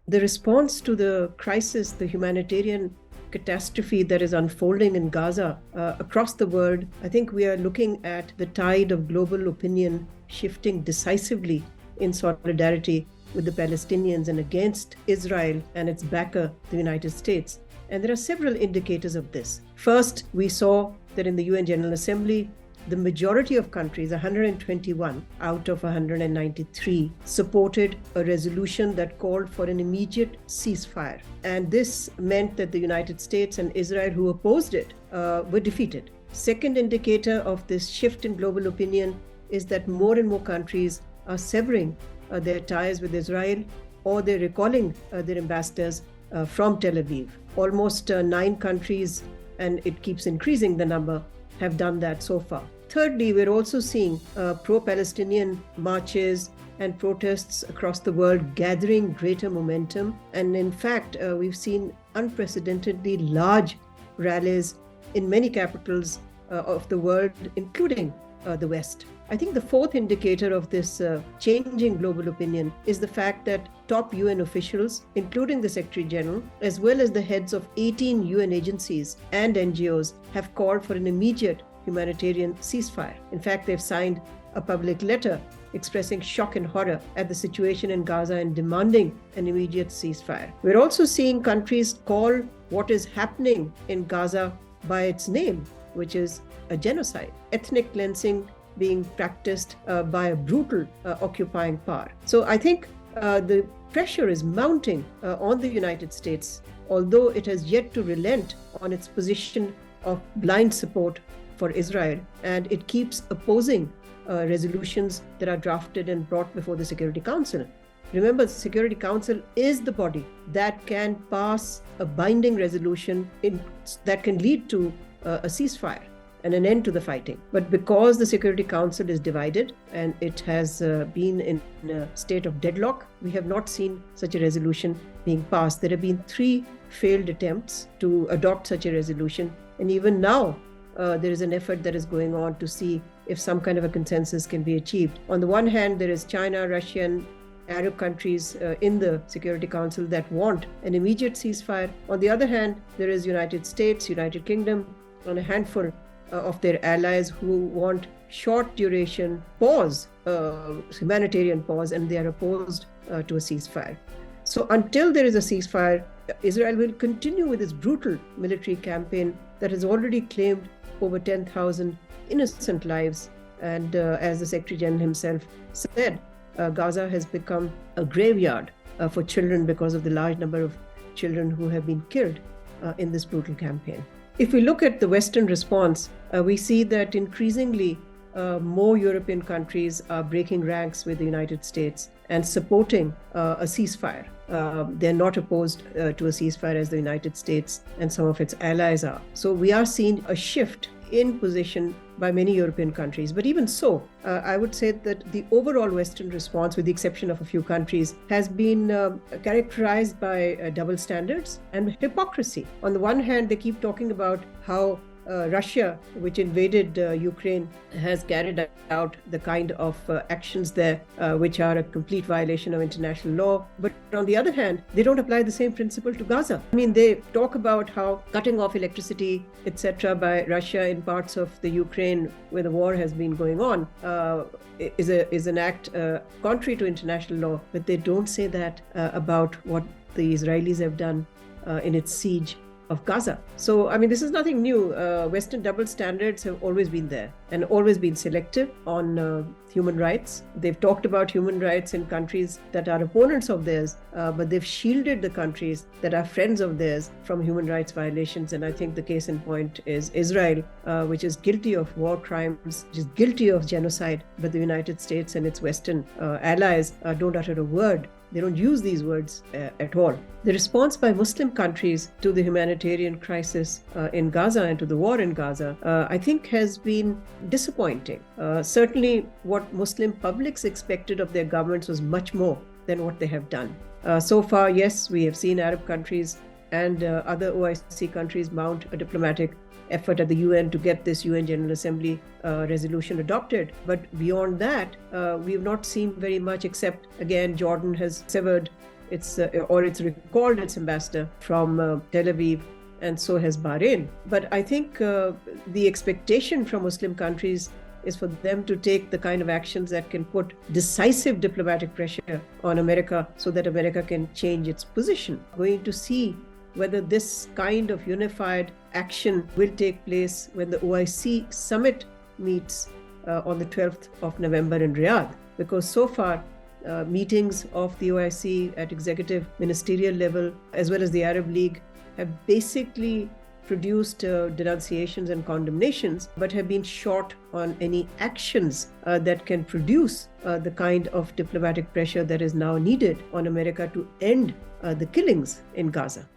The response to the crisis, the humanitarian catastrophe that is unfolding in Gaza across the world, I think we are looking at the tide of global opinion shifting decisively in solidarity with the Palestinians and against Israel and its backer, the United States. And there are several indicators of this. First, we saw that in the UN General Assembly, the majority of countries, 121 out of 193, supported a resolution that called for an immediate ceasefire. And this meant that the United States and Israel, who opposed it, were defeated. Second indicator of this shift in global opinion is that more and more countries are severing their ties with Israel, or they're recalling their ambassadors from Tel Aviv. Almost 9 countries, and it keeps increasing the number, have done that so far. Thirdly, we're also seeing pro-Palestinian marches and protests across the world gathering greater momentum. And in fact, we've seen unprecedentedly large rallies in many capitals of the world, including the West. I think the fourth indicator of this changing global opinion is the fact that top UN officials, including the Secretary General, as well as the heads of 18 UN agencies and NGOs, have called for an immediate humanitarian ceasefire. In fact, they've signed a public letter expressing shock and horror at the situation in Gaza and demanding an immediate ceasefire. We're also seeing countries call what is happening in Gaza by its name, which is a genocide, ethnic cleansing being practiced by a brutal occupying power. So I think the pressure is mounting on the United States, although it has yet to relent on its position of blind support for Israel, and it keeps opposing resolutions that are drafted and brought before the Security Council. Remember, the Security Council is the body that can pass a binding resolution that can lead to a ceasefire and an end to the fighting. But because the Security Council is divided and it has been in a state of deadlock, we have not seen such a resolution being passed. There have been 3 failed attempts to adopt such a resolution, and even now, there is an effort that is going on to see if some kind of a consensus can be achieved. On the one hand, there is China, Russia, and Arab countries in the Security Council that want an immediate ceasefire. On the other hand, there is United States, United Kingdom, and a handful of their allies who want short duration pause, humanitarian pause, and they are opposed to a ceasefire. So until there is a ceasefire, Israel will continue with its brutal military campaign that has already claimed over 10,000 innocent lives. And as the Secretary General himself said, Gaza has become a graveyard for children because of the large number of children who have been killed in this brutal campaign. If we look at the Western response, we see that increasingly more European countries are breaking ranks with the United States and supporting a ceasefire. They're not opposed to a ceasefire as the United States and some of its allies are. So we are seeing a shift in position by many European countries. But even so, I would say that the overall Western response, with the exception of a few countries, has been characterized by double standards and hypocrisy. On the one hand, they keep talking about how Russia, which invaded Ukraine, has carried out the kind of actions there which are a complete violation of international law. But on the other hand, they don't apply the same principle to Gaza. I mean, they talk about how cutting off electricity, etc., by Russia in parts of the Ukraine where the war has been going on is an act contrary to international law. But they don't say that about what the Israelis have done in its siege of Gaza. So, I mean, this is nothing new. Western double standards have always been there and always been selective on human rights. They've talked about human rights in countries that are opponents of theirs, but they've shielded the countries that are friends of theirs from human rights violations. And I think the case in point is Israel, which is guilty of war crimes, which is guilty of genocide, but the United States and its Western allies don't utter a word. They don't use these words at all. The response by Muslim countries to the humanitarian crisis in Gaza and to the war in Gaza, I think has been disappointing. Certainly what Muslim publics expected of their governments was much more than what they have done. So far, yes, we have seen Arab countries and other OIC countries mount a diplomatic effort at the UN to get this UN General Assembly resolution adopted. But beyond that, we have not seen very much, except, again, Jordan has severed it's recalled its ambassador from Tel Aviv, and so has Bahrain. But I think the expectation from Muslim countries is for them to take the kind of actions that can put decisive diplomatic pressure on America so that America can change its position. Going to see whether this kind of unified action will take place when the OIC summit meets on the 12th of November in Riyadh. Because so far, meetings of the OIC at executive ministerial level, as well as the Arab League, have basically produced denunciations and condemnations, but have been short on any actions that can produce the kind of diplomatic pressure that is now needed on America to end the killings in Gaza.